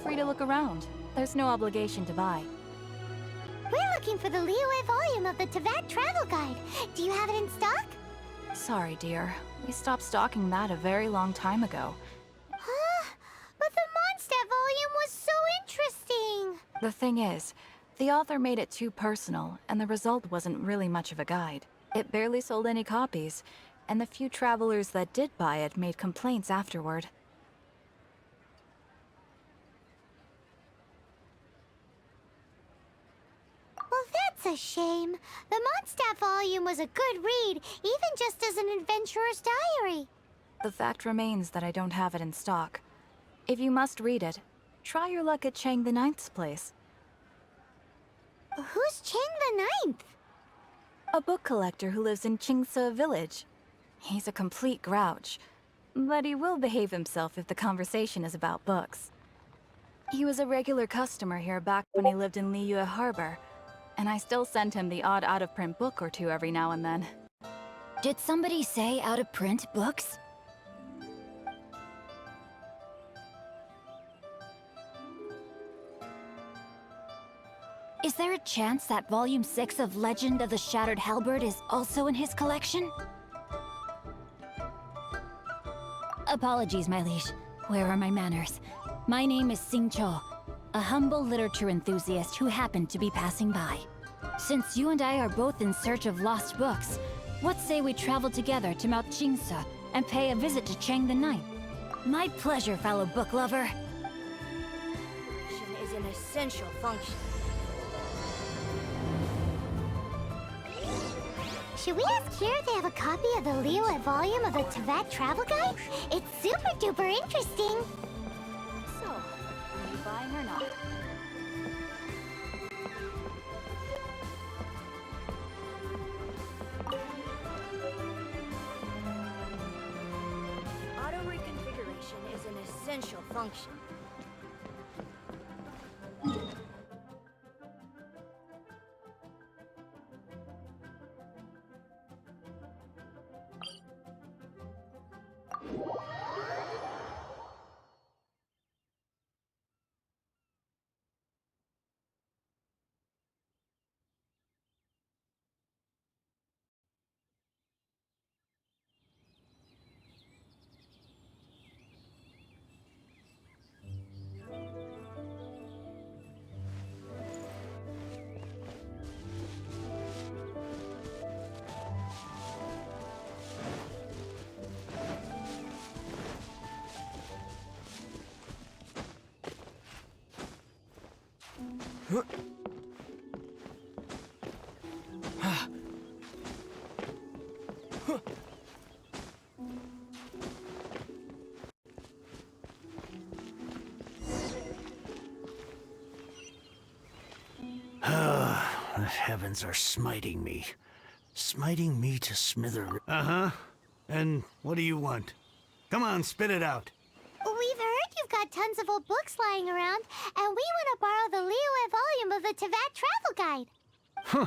free to look around. There's no obligation to buy. We're looking for the Liyue volume of the Teyvat Travel Guide. Do you have it in stock? Sorry, dear. We stopped stocking that a very long time ago. Huh? But the Mondstadt volume was so interesting! The thing is, the author made it too personal, and the result wasn't really much of a guide. It barely sold any copies, and the few travelers that did buy it made complaints afterward. Well, that's a shame. The Mondstadt volume was a good read, even just as an adventurer's diary. The fact remains that I don't have it in stock. If you must read it, try your luck at Chang the Ninth's place. Who's Chang the Ninth? A book collector who lives in Qingse village. He's a complete grouch, but he will behave himself if the conversation is about books. He was a regular customer here back when he lived in Liyue Harbor, and I still send him the odd out-of-print book or two every now and then. Did somebody say out-of-print books? Is there a chance that Volume 6 of Legend of the Shattered Halberd is also in his collection? Apologies, my liege. Where are my manners? My name is Sing Cho, a humble literature enthusiast who happened to be passing by. Since you and I are both in search of lost books, what say we travel together to Mount Qingse and pay a visit to Chang the Ninth? My pleasure, fellow book lover. Is an essential function. Should we ask here if they have a copy of the Liyue volume of the Teyvat Travel Guide? It's super duper interesting. So, are you buying or not? Auto reconfiguration is an essential function. The heavens are smiting me. Smiting me to smithereens. Uh-huh. And what do you want? Come on, spit it out. We've heard you've got tons of old books lying around, and we want to borrow the Liyue volume of the Teyvat Travel Guide. Huh.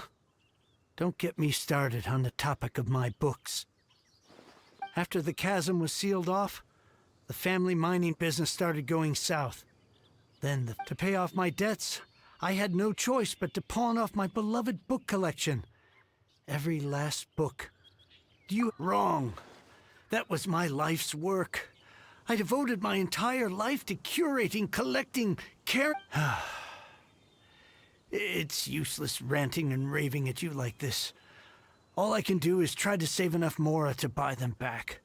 Don't get me started on the topic of my books. After the chasm was sealed off, the family mining business started going south. Then, to pay off my debts, I had no choice but to pawn off my beloved book collection. Every last book. Wrong. That was my life's work. I devoted my entire life to curating, collecting, It's useless ranting and raving at you like this. All I can do is try to save enough Mora to buy them back.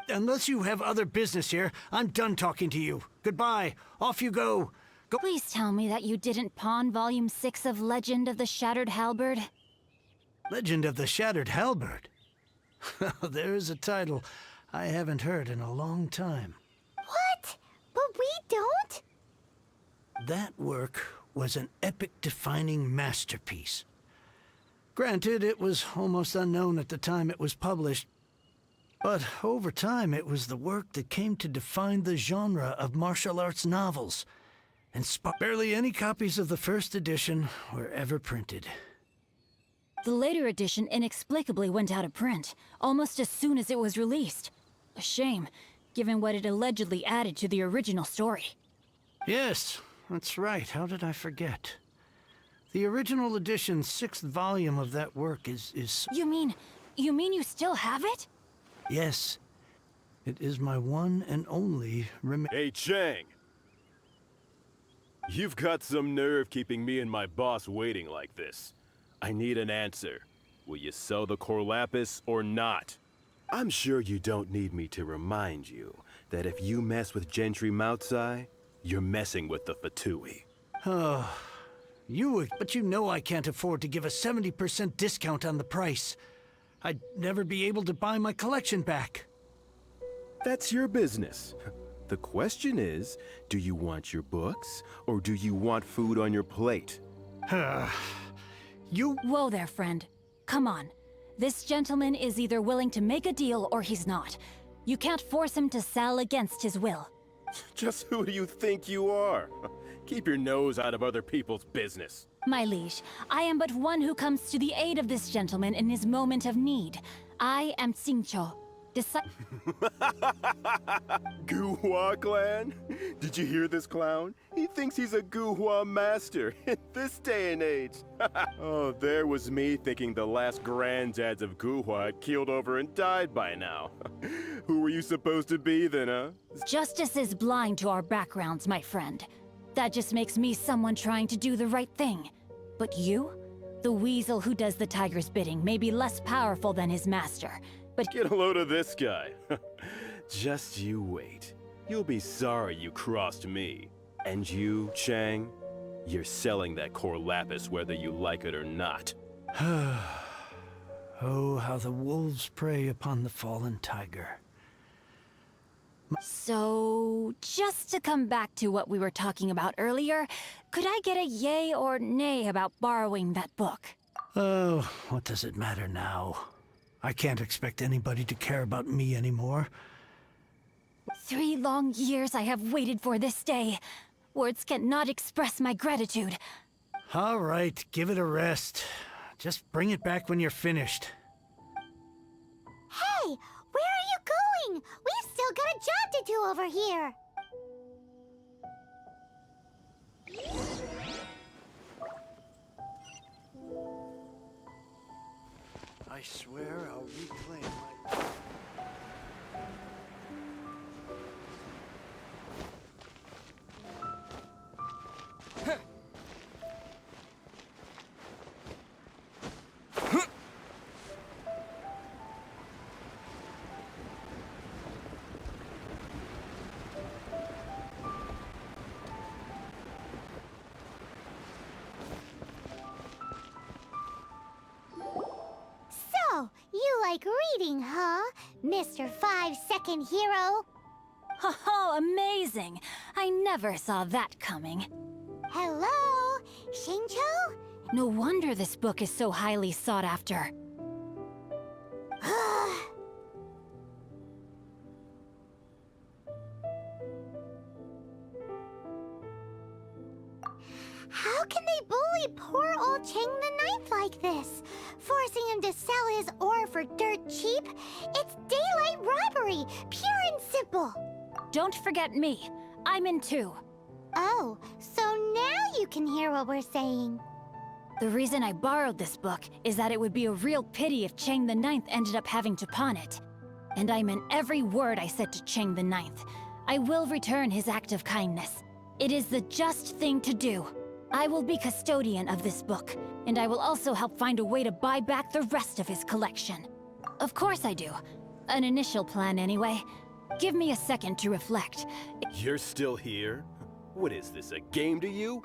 Unless you have other business here, I'm done talking to you. Goodbye. Off you go. Please tell me that you didn't pawn Volume 6 of Legend of the Shattered Halberd? Legend of the Shattered Halberd? There's a title I haven't heard in a long time. What? But we don't? That work was an epic-defining masterpiece. Granted, it was almost unknown at the time it was published, but over time it was the work that came to define the genre of martial arts novels, and barely any copies of the first edition were ever printed. The later edition inexplicably went out of print, almost as soon as it was released. A shame, given what it allegedly added to the original story. Yes, That's right. How did I forget? The original edition's 6th volume of that work is... You mean you still have it? Yes. It is my one and only Hey, Chang! You've got some nerve keeping me and my boss waiting like this. I need an answer. Will you sell the Corlapis or not? I'm sure you don't need me to remind you that if you mess with Gentry Moutsai, you're messing with the Fatui. But you know I can't afford to give a 70% discount on the price. I'd never be able to buy my collection back. That's your business. The question is, do you want your books, or do you want food on your plate? Whoa there, friend. Come on. This gentleman is either willing to make a deal or he's not. You can't force him to sell against his will. Just who do you think you are? Keep your nose out of other people's business. My liege, I am but one who comes to the aid of this gentleman in his moment of need. I am Xingqiu. Guhua clan? Did you hear this clown? He thinks he's a Guhua master in this day and age. Oh, there was me thinking the last granddads of Guhua had keeled over and died by now. Who were you supposed to be then, huh? Justice is blind to our backgrounds, my friend. That just makes me someone trying to do the right thing. But you? The weasel who does the tiger's bidding may be less powerful than his master, but— Get a load of this guy. Just you wait. You'll be sorry you crossed me. And you, Chang, you're selling that Corlapis whether you like it or not. Oh, how the wolves prey upon the fallen tiger. So, just to come back to what we were talking about earlier, could I get a yay or nay about borrowing that book? Oh, what does it matter now? I can't expect anybody to care about me anymore. 3 long years I have waited for this day. Words cannot express my gratitude. All right, give it a rest. Just bring it back when you're finished. Hey, where are you going? We've still got a job to do over here. I swear I'll reclaim my... So, you like reading, huh, Mr. 5-second hero? Oh, amazing! I never saw that coming. Hello, Xingqiu? No wonder this book is so highly sought after. How can they bully poor old Chang the Ninth like this? Forcing him to sell his ore for dirt cheap? It's daylight robbery, pure and simple. Don't forget me. I'm in too. Oh, so now you can hear what we're saying. The reason I borrowed this book is that it would be a real pity if Chang the Ninth ended up having to pawn it. And I meant every word I said to Chang the Ninth. I will return his act of kindness. It is the just thing to do. I will be custodian of this book, and I will also help find a way to buy back the rest of his collection. Of course I do. An initial plan anyway. Give me a second to reflect. You're still here? What is this, a game to you?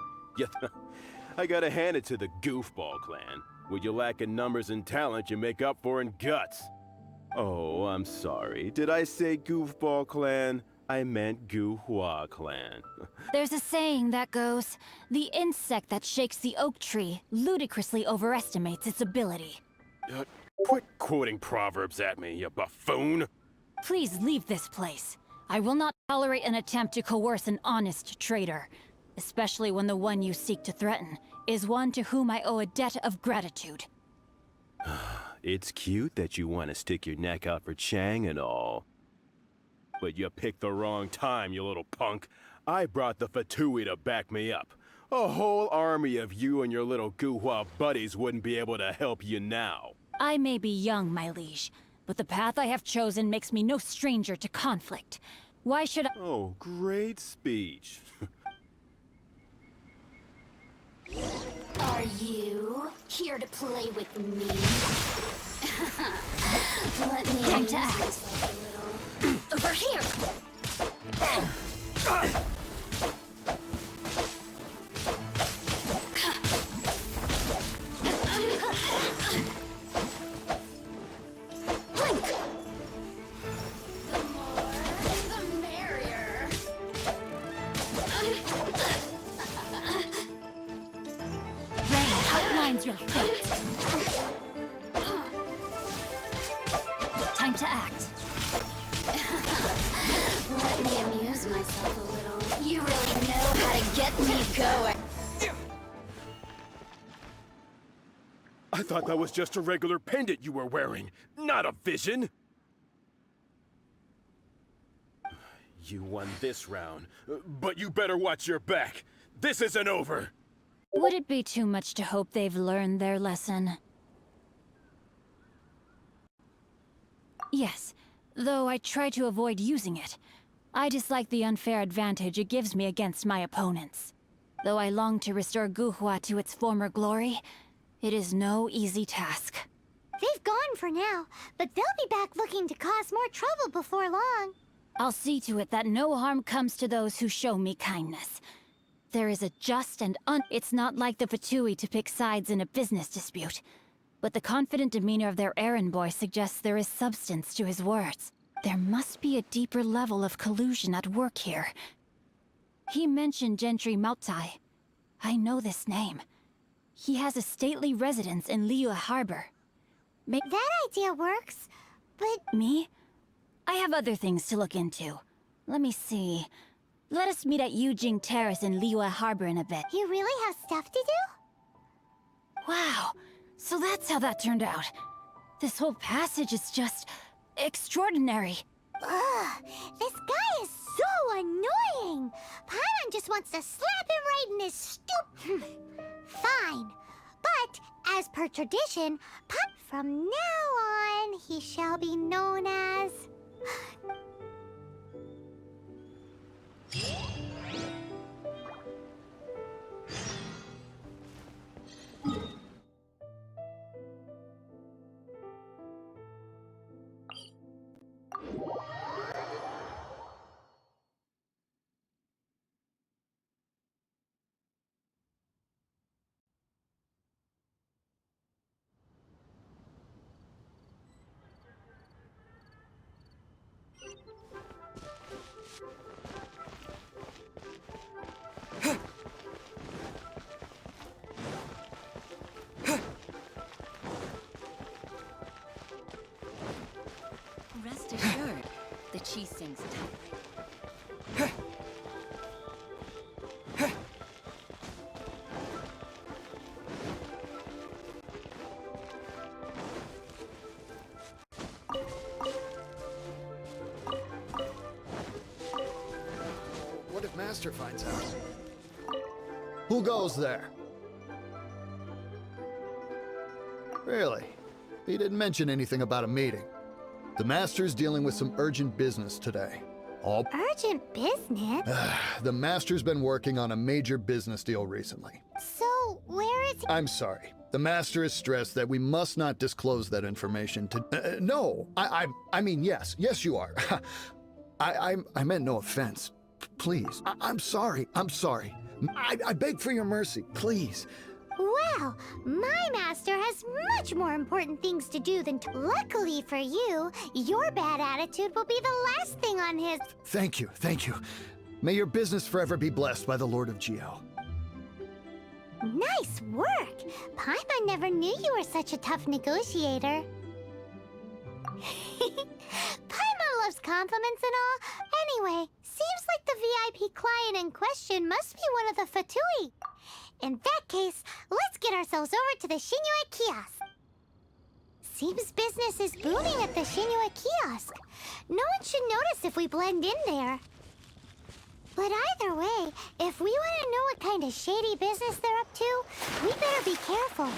I gotta hand it to the Goofball clan. What you lack in numbers and talent, you make up for in guts. Oh, I'm sorry. Did I say Goofball clan? I meant Guhua clan. There's a saying that goes, the insect that shakes the oak tree ludicrously overestimates its ability. Quit quoting proverbs at me, you buffoon! Please leave this place. I will not tolerate an attempt to coerce an honest trader, especially when the one you seek to threaten is one to whom I owe a debt of gratitude. It's cute that you want to stick your neck out for Chang and all. But you picked the wrong time, you little punk. I brought the Fatui to back me up. A whole army of you and your little Guhua buddies wouldn't be able to help you now. I may be young, my liege, but the path I have chosen makes me no stranger to conflict. Why should I— Oh, great speech. Are you here to play with me? Let me Time to act. Over here! The more, the merrier. Rain outlines your fate. Time to act. Let me amuse myself a little. You really know how to get me going. I thought that was just a regular pendant you were wearing, not a vision. You won this round, but you better watch your back. This isn't over. Would it be too much to hope they've learned their lesson? Yes, though I try to avoid using it. I dislike the unfair advantage it gives me against my opponents. Though I long to restore Guhua to its former glory, it is no easy task. They've gone for now, but they'll be back looking to cause more trouble before long. I'll see to it that no harm comes to those who show me kindness. There is a just and It's not like the Fatui to pick sides in a business dispute. But the confident demeanor of their errand boy suggests there is substance to his words. There must be a deeper level of collusion at work here. He mentioned Gentry Maotai. I know this name. He has a stately residence in Liyue Harbor. That idea works, but Me? I have other things to look into. Let me see. Let us meet at Yujing Terrace in Liyue Harbor in a bit. you really have stuff to do? Wow. So that's how that turned out. This whole passage is just extraordinary. Ugh, this guy is so annoying! Paimon just wants to slap him right in his Fine. But, as per tradition, from now on, he shall be known as... Rest assured, the chi sings tightly. What if Master finds out? Who goes there? Really? He didn't mention anything about a meeting. The Master's dealing with some urgent business today. Urgent business? The Master's been working on a major business deal recently. So, where is he? I'm sorry. The Master has stressed that we must not disclose that information to... no! I mean, yes. Yes, you are. I meant no offense. Please. I'm sorry. I'm sorry. I beg for your mercy. Please. Well, my master has much more important things to do than Luckily for you, your bad attitude will be the last thing on his... Thank you. Thank you. May your business forever be blessed by the Lord of Geo. Nice work! Paimon never knew you were such a tough negotiator. Paimon loves compliments and all. Anyway, seems like the VIP client in question must be one of the Fatui. In that case, let's get ourselves over to the Shinue kiosk. Seems business is booming at the Shinue kiosk. No one should notice if we blend in there. But either way, if we want to know what kind of shady business they're up to, we better be careful.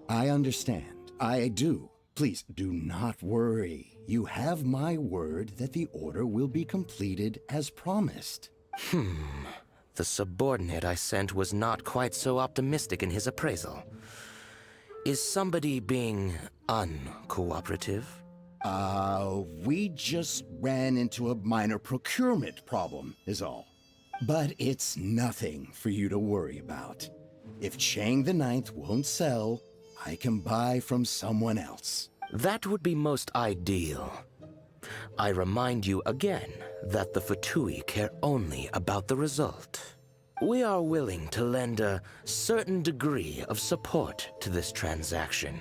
I understand. I do. Please do not worry. You have my word that the order will be completed as promised. The subordinate I sent was not quite so optimistic in his appraisal. Is somebody being uncooperative? We just ran into a minor procurement problem, is all. But it's nothing for you to worry about. If Chang the Ninth won't sell, I can buy from someone else. That would be most ideal. I remind you again that the Fatui care only about the result. We are willing to lend a certain degree of support to this transaction.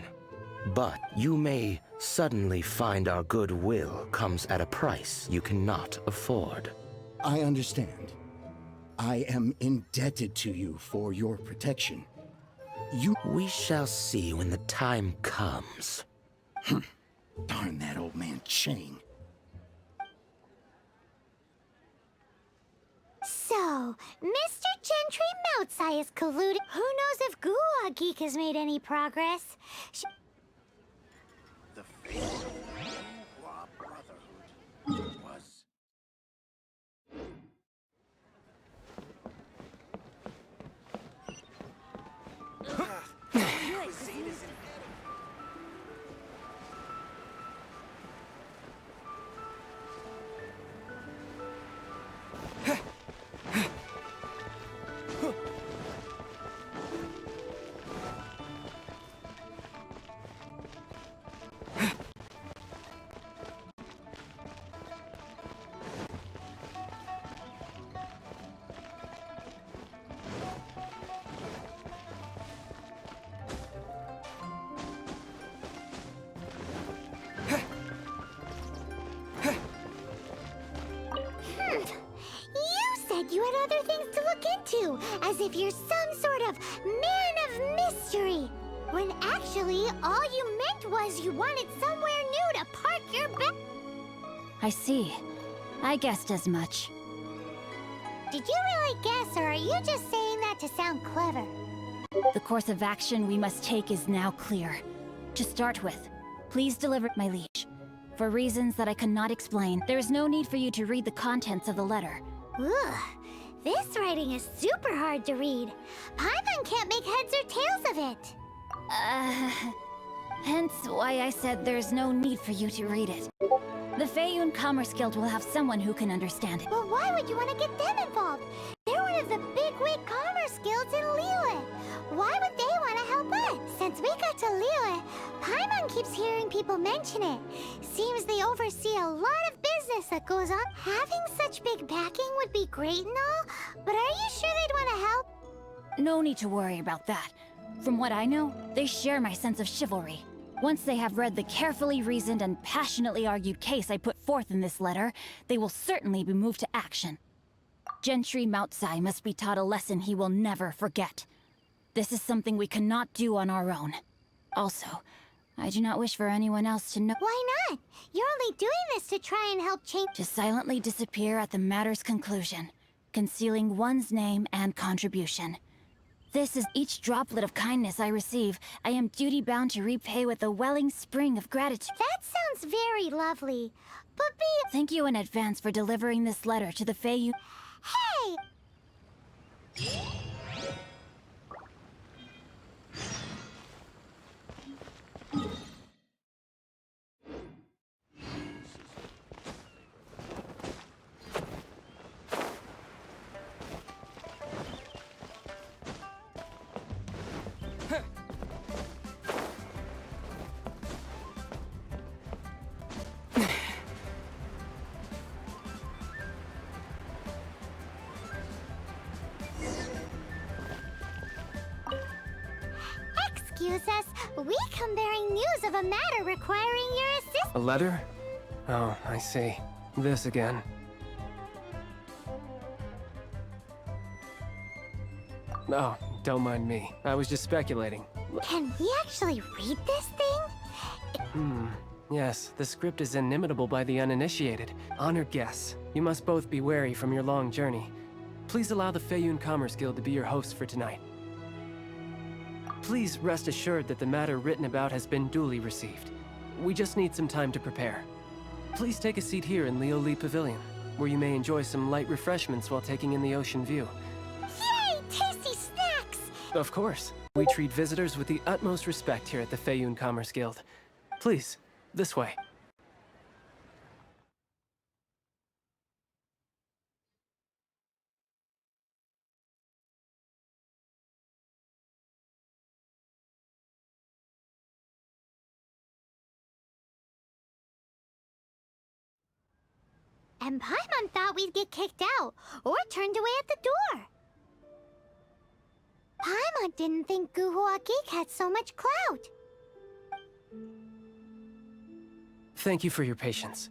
But you may suddenly find our goodwill comes at a price you cannot afford. I understand. I am indebted to you for your protection. We shall see when the time comes. Darn that old man Chang. So, Mr. Gentry Moutsai is colluding. Who knows if Guwa Geek has made any progress? The fate of the Guwa Brotherhood was... You had other things to look into, as if you're some sort of man of mystery. When actually, all you meant was you wanted somewhere new to park your I see. I guessed as much. Did you really guess, or are you just saying that to sound clever? The course of action we must take is now clear. To start with, please deliver my liege. For reasons that I cannot explain, there is no need for you to read the contents of the letter. Ugh, this writing is super hard to read. Paimon can't make heads or tails of it. Hence why I said there's no need for you to read it. The Feiyun Commerce Guild will have someone who can understand it. Well, why would you want to get them involved? They're one of the bigwig commerce guilds in Liyue. Why would they want to help us? Since we got to Liyue, Paimon keeps hearing people mention it. Seems they oversee a lot of business that goes on. Having such big backing would be great and all, but are you sure they'd want to help? No need to worry about that. From what I know, they share my sense of chivalry. Once they have read the carefully reasoned and passionately argued case I put forth in this letter, they will certainly be moved to action. Gentry Moutsai must be taught a lesson he will never forget. This is something we cannot do on our own. Also, I do not wish for anyone else to know— Why not? You're only doing this to try and help change— To silently disappear at the matter's conclusion, concealing one's name and contribution. This is each droplet of kindness I receive. I am duty-bound to repay with a welling spring of gratitude. That sounds very lovely. But be... Thank you in advance for delivering this letter to the Fei. Hey! Excuse us, we come bearing news of a matter requiring your assistance. A letter? Oh, I see. This again. Oh, don't mind me. I was just speculating. Can we actually read this thing? Yes, the script is inimitable by the uninitiated. Honored guests, you must both be wary from your long journey. Please allow the Feiyun Commerce Guild to be your host for tonight. Please rest assured that the matter written about has been duly received. We just need some time to prepare. Please take a seat here in Leo Lee Pavilion, where you may enjoy some light refreshments while taking in the ocean view. Yay! Tasty snacks! Of course. We treat visitors with the utmost respect here at the Feiyun Commerce Guild. Please, this way. And Paimon thought we'd get kicked out, or turned away at the door. Paimon didn't think Guhua Geek had so much clout. Thank you for your patience.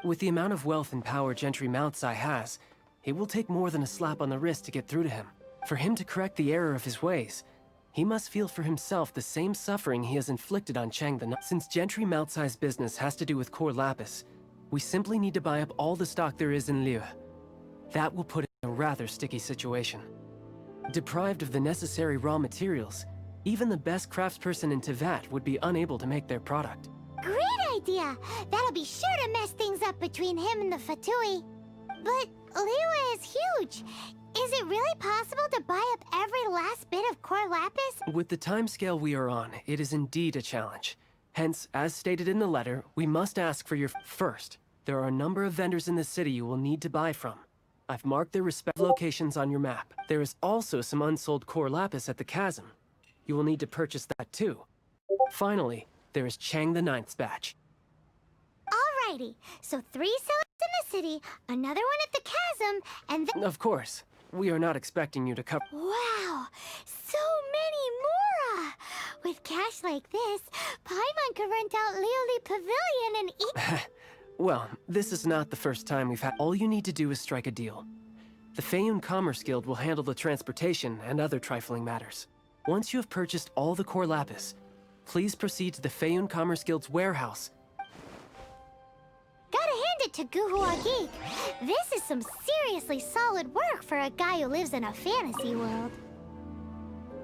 With the amount of wealth and power Gentry Moutsai has, it will take more than a slap on the wrist to get through to him. For him to correct the error of his ways, he must feel for himself the same suffering he has inflicted on Chang the Knight. Since Gentry Moutsai's business has to do with core lapis, we simply need to buy up all the stock there is in Liu. That will put it in a rather sticky situation. Deprived of the necessary raw materials, even the best craftsperson in Tevat would be unable to make their product. Great idea! That'll be sure to mess things up between him and the Fatui. But Liu is huge. Is it really possible to buy up every last bit of core lapis? With the timescale we are on, it is indeed a challenge. Hence, as stated in the letter, we must ask for your first. There are a number of vendors in the city you will need to buy from. I've marked their respective locations on your map. There is also some unsold core lapis at the chasm. You will need to purchase that too. Finally, there is Chang the Ninth's batch. Alrighty, so 3 sellers in the city, another one at the chasm, and then... Of course, we are not expecting you to cover... Wow, so many more! With cash like this, Paimon could rent out Lioli Pavilion and eat... Well, this is not the first time we've had... All you need to do is strike a deal. The Feiyun Commerce Guild will handle the transportation and other trifling matters. Once you have purchased all the core lapis, please proceed to the Feiyun Commerce Guild's warehouse. Gotta hand it to Guhua Geek. This is some seriously solid work for a guy who lives in a fantasy world.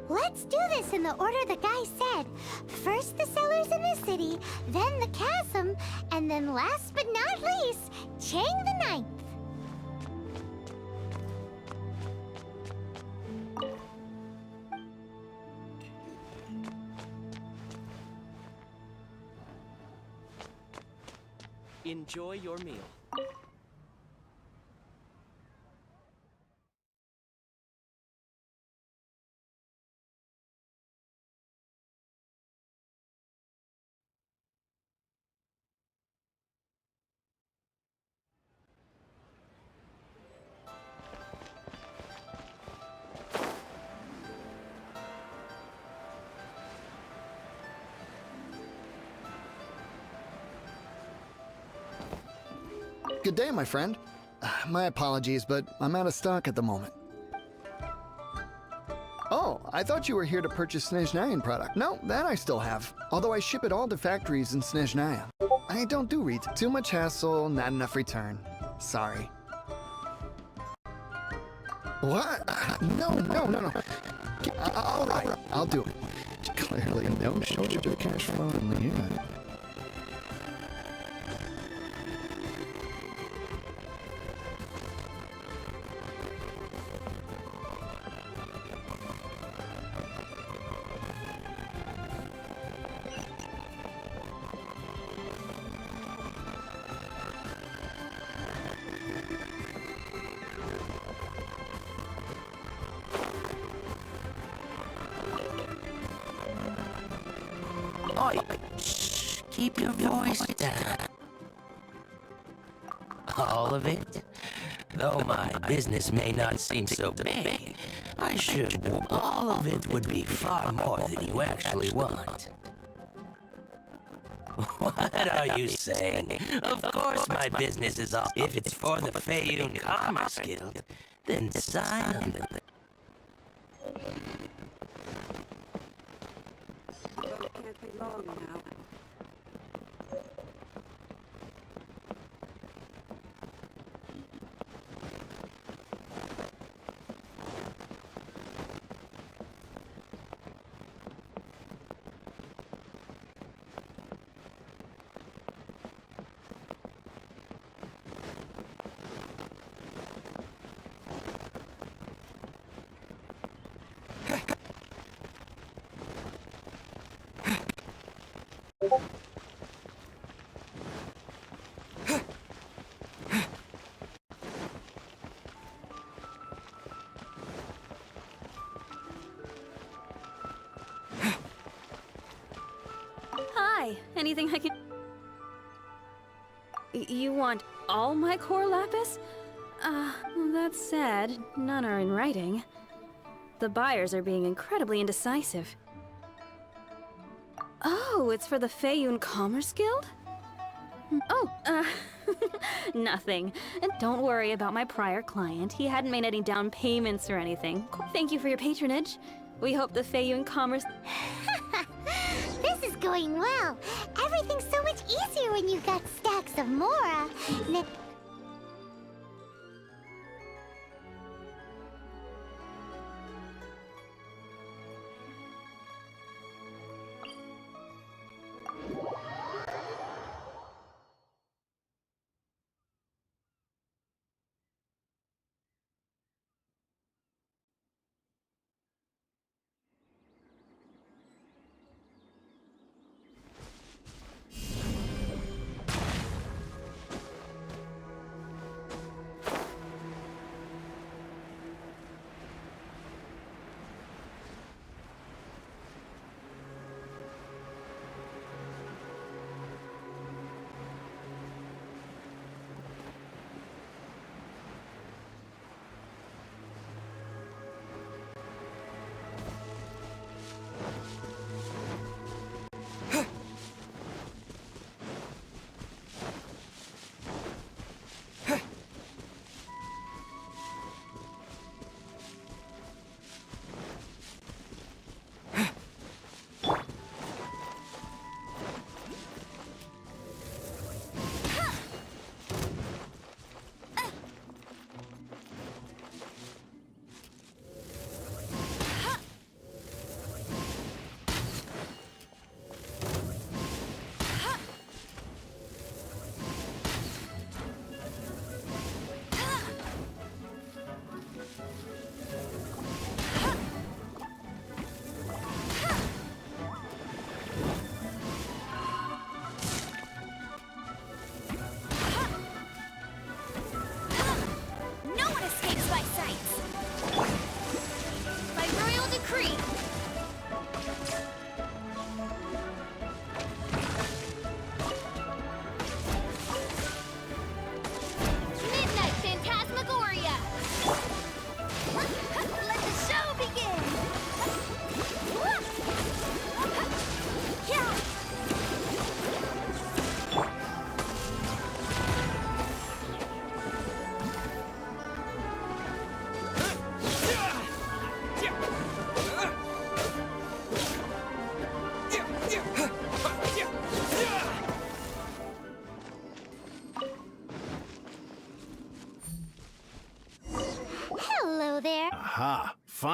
Let's do this in the order the guy said. First the sellers in the city, then the chasm, and then last but not least, Chang the Ninth. Enjoy your meal. Good day, my friend. My apologies, but I'm out of stock at the moment. Oh, I thought you were here to purchase Snezhnayan product. No, that I still have. Although I ship it all to factories in Snezhnaya. I don't do retail. Too much hassle, not enough return. Sorry. What? No. All right, I'll do it. Clearly, no shortage of cash flow in the unit. Oi, shh, keep your voice down. All of it? Though my business may not seem so big, I should all of it would be far more than you actually want. What are you saying? Of course my business is all. If it's for the Feiyun Commerce Guild, then sign on the... Can't be long now. Hi, anything I can... You want all my core lapis? That's sad. None are in writing. The buyers are being incredibly indecisive. Oh, it's for the Feiyun Commerce Guild? Oh, nothing. Don't worry about my prior client. He hadn't made any down payments or anything. Thank you for your patronage. We hope the Feiyun Commerce... This is going well. Everything's so much easier when you've got stacks of Mora.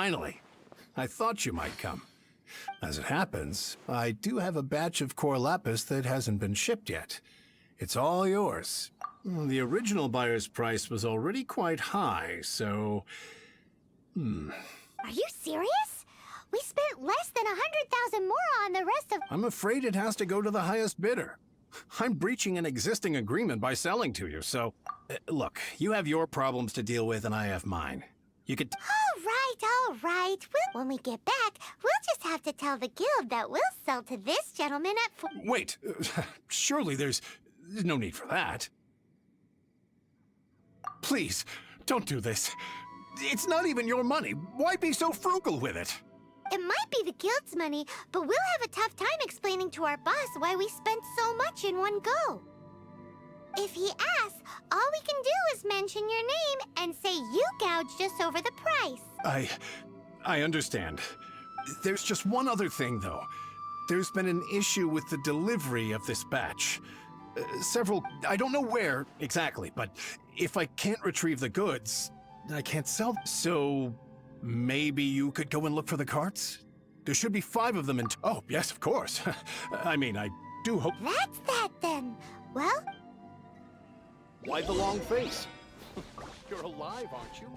Finally. I thought you might come. As it happens, I do have a batch of core lapis that hasn't been shipped yet. It's all yours. The original buyer's price was already quite high, so... Are you serious? We spent less than 100,000 more on the rest of... I'm afraid it has to go to the highest bidder. I'm breaching an existing agreement by selling to you, so... look, you have your problems to deal with and I have mine. You could... All right. When we get back, we'll just have to tell the guild that we'll sell to this gentleman at... Wait, surely there's no need for that. Please, don't do this. It's not even your money. Why be so frugal with it? It might be the guild's money, but we'll have a tough time explaining to our boss why we spent so much in one go. If he asks, all we can do is mention your name and say you gouged us over the price. I understand. There's just one other thing, though. There's been an issue with the delivery of this batch. Several... I don't know where exactly, but if I can't retrieve the goods, I can't sell them. So... maybe you could go and look for the carts? There should be 5 of them in... Oh, yes, of course. I mean, I do hope... That's that, then. Well... Why the long face? You're alive, aren't you?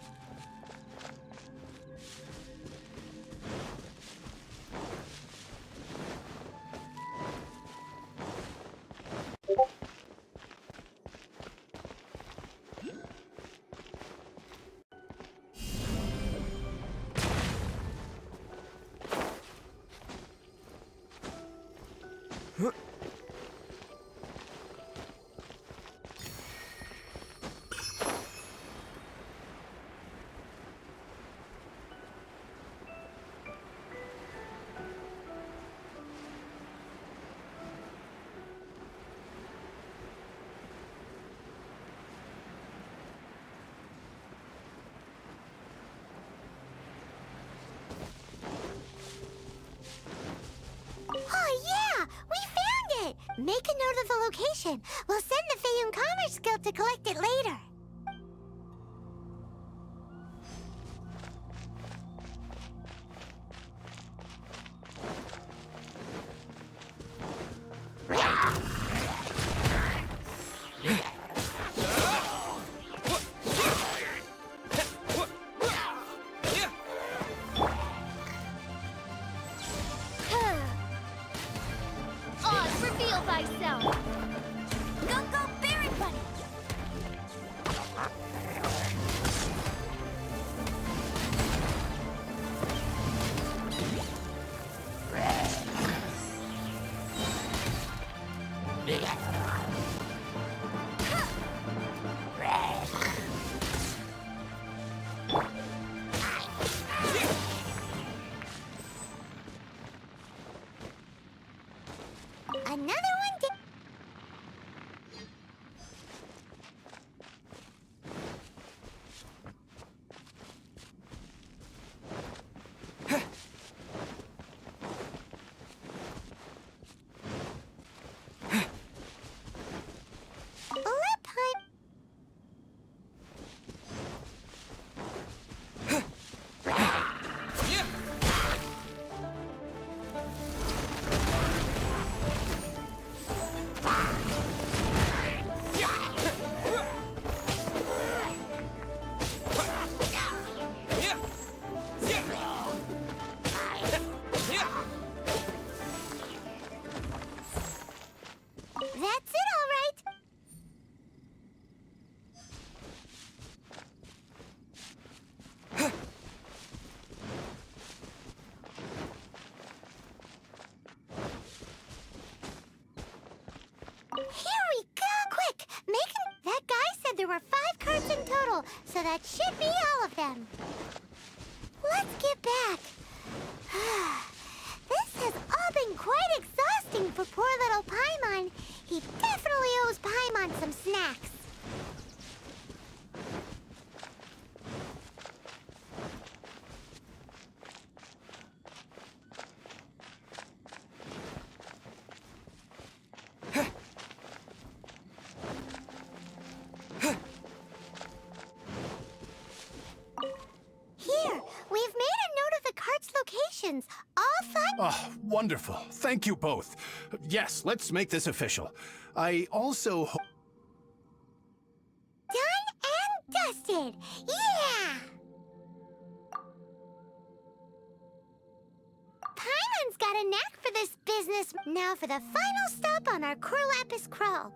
Make a note of the location. We'll send the Fayun Commerce Guild to collect it later. Another one did... That's it, all right. Here we go! Quick! That guy said there were 5 carts in total, so that should be all of them. Let's get back. This has all been quite exhausting for poor little Paimon. He definitely owes Paimon some snacks. Here, we've made a fun. Oh, wonderful. Thank you both. Yes, let's make this official. I also... Done and dusted. Yeah! Paimon's got a knack for this business. Now for the final stop on our Corlapis crawl.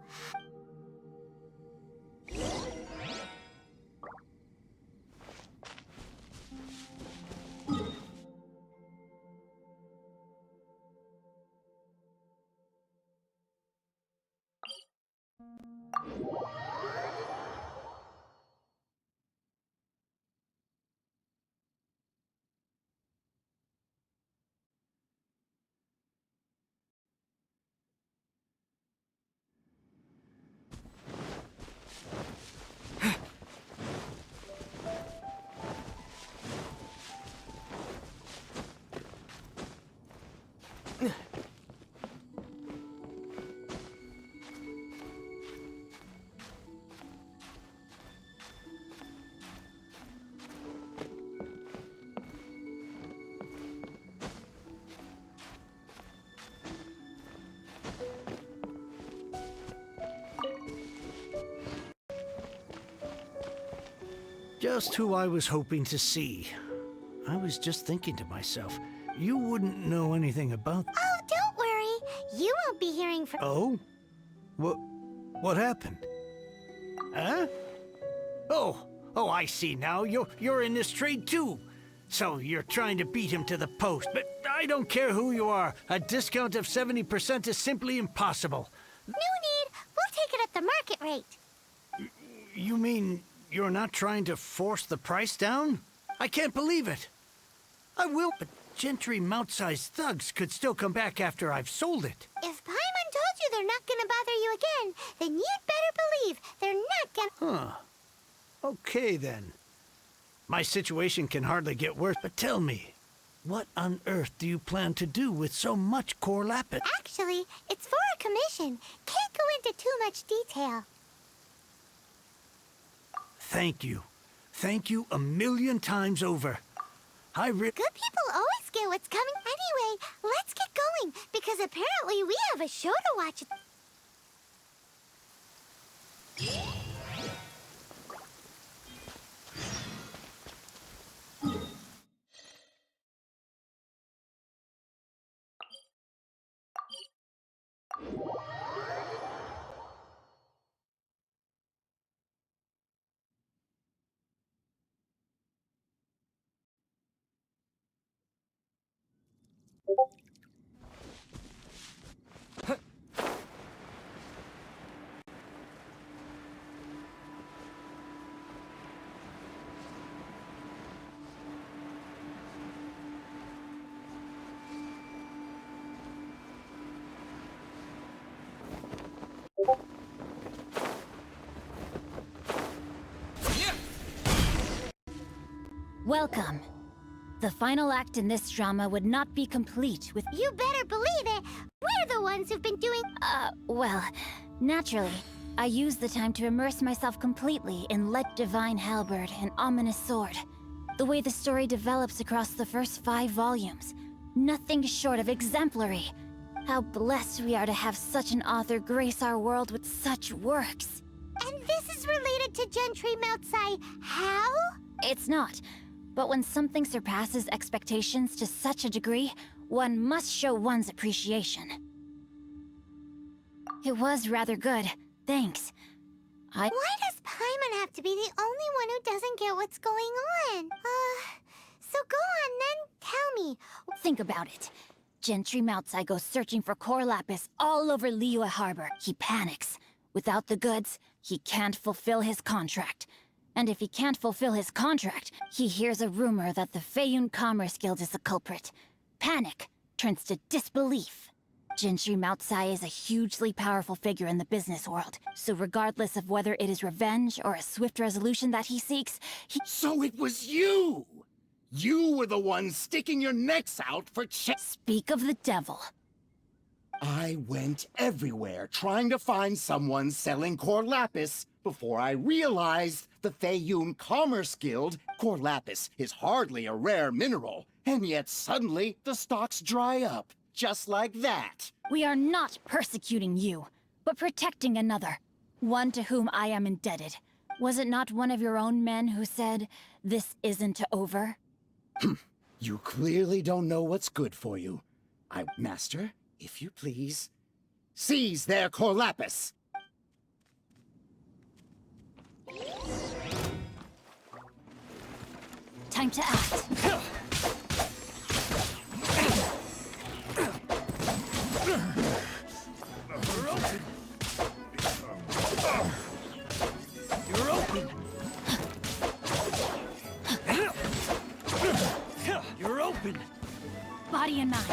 Just who I was hoping to see. I was just thinking to myself, you wouldn't know anything about... Oh, don't worry. You won't be hearing from... Oh? What happened? Huh? Oh, I see now. You're in this trade too. So you're trying to beat him to the post, but I don't care who you are. A discount of 70% is simply impossible. No need. We'll take it at the market rate. You mean you're not trying to force the price down? I can't believe it. I will, but gentry mount-sized thugs could still come back after I've sold it. If Paimon told you they're not gonna bother you again, then you'd better believe they're not gonna... Huh. Okay, then. My situation can hardly get worse, but tell me, what on earth do you plan to do with so much Corlapis? Actually, it's for a commission. Can't go into too much detail. Thank you. Thank you a million times over. Good people always get what's coming. Anyway, let's get going, because apparently we have a show to watch. Welcome. The final act in this drama would not be complete with... You better believe it! We're the ones who've been doing... well, naturally, I used the time to immerse myself completely in Let Divine Halberd and Ominous Sword. The way the story develops across the first 5 volumes. Nothing short of exemplary. How blessed we are to have such an author grace our world with such works. And this is related to Gentry Moutsai. How? It's not. But when something surpasses expectations to such a degree, one must show one's appreciation. It was rather good. Thanks. Why does Paimon have to be the only one who doesn't get what's going on? So go on then, tell me. Think about it. Gentry Moutsai goes searching for Corlapis all over Liyue Harbor. He panics. Without the goods, he can't fulfill his contract. And if he can't fulfill his contract, he hears a rumor that the Feiyun Commerce Guild is the culprit. Panic turns to disbelief. Gentry Moutsai is a hugely powerful figure in the business world, so regardless of whether it is revenge or a swift resolution that he seeks, So it was you! You were the one sticking your necks out for Speak of the devil. I went everywhere trying to find someone selling Corlapis before I realized the Feiyun Commerce Guild, Corlapis is hardly a rare mineral, And yet suddenly the stocks dry up, just like that. We are not persecuting you, but protecting another, one to whom I am indebted. Was it not one of your own men who said, "This isn't over"? You clearly don't know what's good for you. Master, if you please, seize their Corlapis! Time to act. You're open! You're open! Body and mind.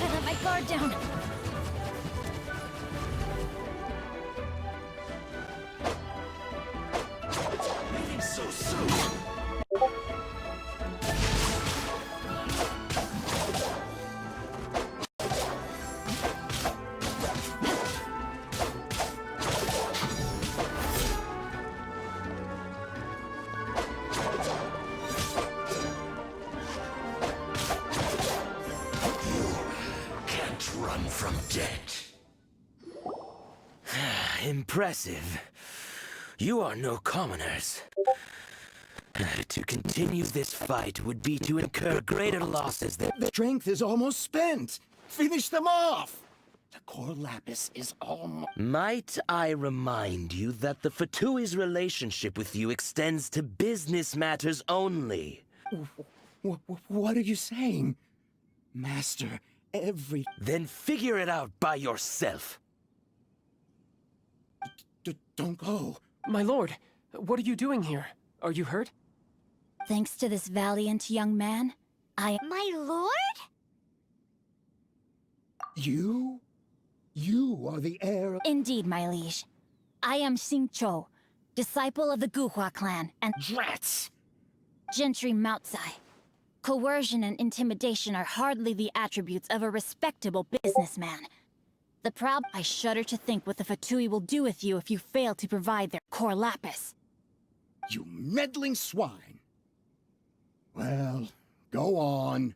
I let my guard down. Leaving so soon! Can't run from debt. Impressive. You are no commoners. To continue this fight would be to incur greater losses than... The strength is almost spent. Finish them off! The Corlapis is almost... Might I remind you that the Fatui's relationship with you extends to business matters only? What are you saying? Master, Then figure it out by yourself. Don't go. My lord, what are you doing here? Are you hurt? Thanks to this valiant young man, My lord? You are the heir of... Indeed, my liege. I am Xingqiu, disciple of the Guhua clan, and... Rats! Gentry Moutsai. Coercion and intimidation are hardly the attributes of a respectable businessman. The I shudder to think what the Fatui will do with you if you fail to provide their Corlapis. You meddling swine! Well, go on.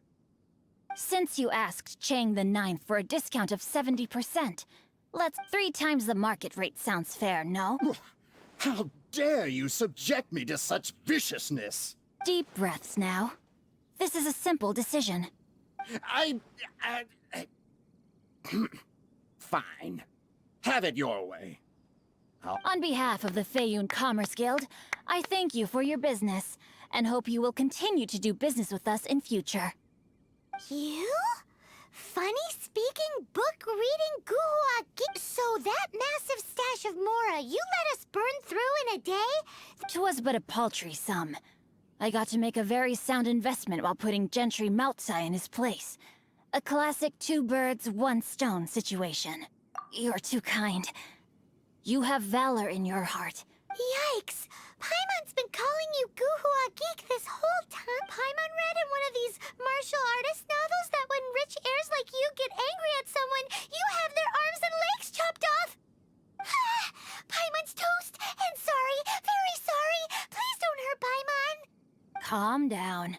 Since you asked Chang the Ninth for a discount of 70%, let's 3 times the market rate sounds fair, no? How dare you subject me to such viciousness? Deep breaths now. This is a simple decision. Fine. Have it your way. On behalf of the Feiyun Commerce Guild, I thank you for your business, and hope you will continue to do business with us in future. You? Funny-speaking, book-reading Guhua geek. So that massive stash of Mora you let us burn through in a day? 'Twas but a paltry sum. I got to make a very sound investment while putting Gentry Moutsai in his place. A classic 2 birds, 1 stone situation. You're too kind. You have valor in your heart. Yikes! Paimon's been calling you Guhua geek this whole time. Paimon read in one of these martial artist novels that when rich heirs like you get angry at someone, you have their arms and legs chopped off. Paimon's toast, and sorry, very sorry. Please don't hurt Paimon. Calm down.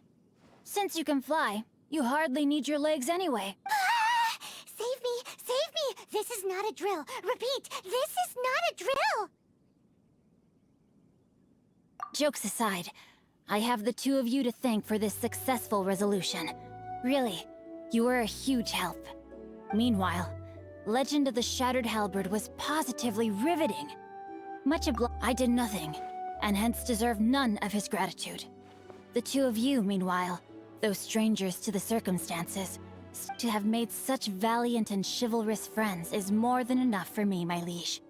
Since you can fly, you hardly need your legs anyway. Save me, save me. This is not a drill. Repeat, this is not a drill. Jokes aside, I have the 2 of you to thank for this successful resolution. Really, you were a huge help. Meanwhile, Legend of the Shattered Halberd was positively riveting. I did nothing, and hence deserve none of his gratitude. The 2 of you, meanwhile, though strangers to the circumstances, to have made such valiant and chivalrous friends is more than enough for me, my liege.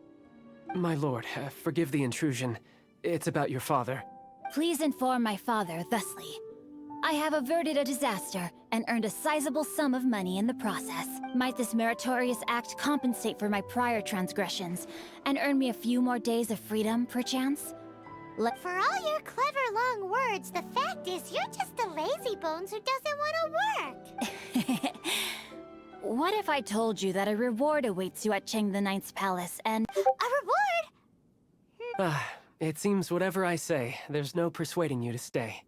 My lord, forgive the intrusion. It's about your father. Please inform my father thusly. I have averted a disaster and earned a sizable sum of money in the process. Might this meritorious act compensate for my prior transgressions and earn me a few more days of freedom, perchance? For all your clever long words, the fact is you're just a lazy bones who doesn't want to work. What if I told you that a reward awaits you at Chang the Ninth's palace and... A reward? It seems whatever I say, there's no persuading you to stay.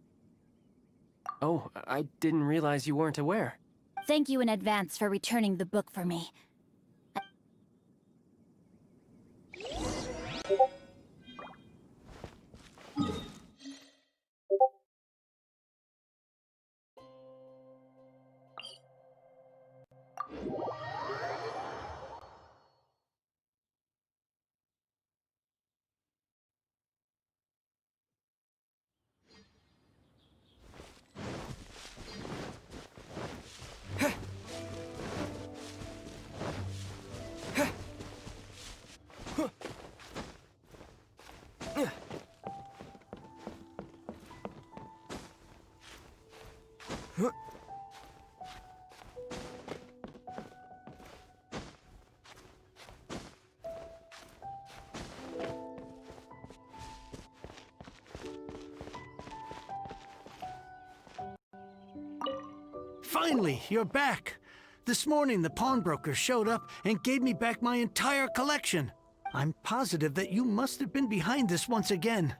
Oh, I didn't realize you weren't aware. Thank you in advance for returning the book for me. Finally, you're back. This morning, the pawnbroker showed up and gave me back my entire collection. I'm positive that you must have been behind this once again.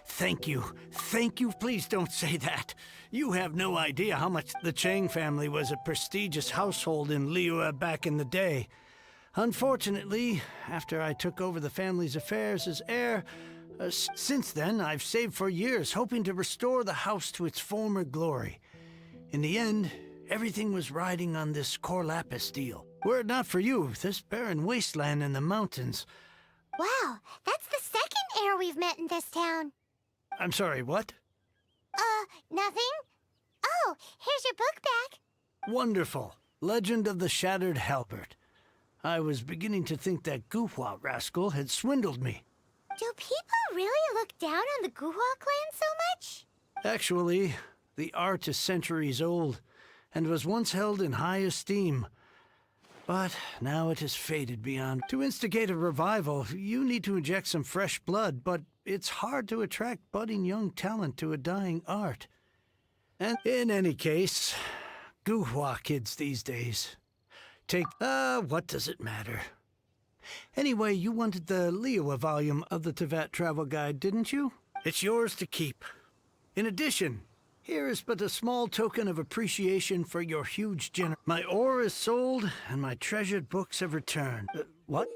Thank you. Thank you. Please don't say that. You have no idea how much the Chang family was a prestigious household in Liyue back in the day. Unfortunately, after I took over the family's affairs as heir, since then I've saved for years, hoping to restore the house to its former glory. In the end, everything was riding on this core lapis deal. Were it not for you, this barren wasteland in the mountains... Wow, that's the second heir we've met in this town. I'm sorry, what? Nothing? Oh, here's your book back. Wonderful. Legend of the Shattered Halberd. I was beginning to think that Guhua rascal had swindled me. Do people really look down on the Guhua clan so much? Actually, the art is centuries old, and was once held in high esteem. But now it has faded beyond. To instigate a revival, you need to inject some fresh blood, but it's hard to attract budding young talent to a dying art. And in any case, Guhua kids these days. What does it matter? Anyway, you wanted the Liyue volume of the Teyvat travel guide, didn't you? It's yours to keep. In addition, here is but a small token of appreciation for your huge generosity. My ore is sold, and my treasured books have returned. What?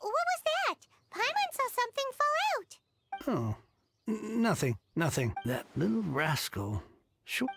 What was that? Paimon saw something fall out. Oh, nothing. That little rascal. Sure.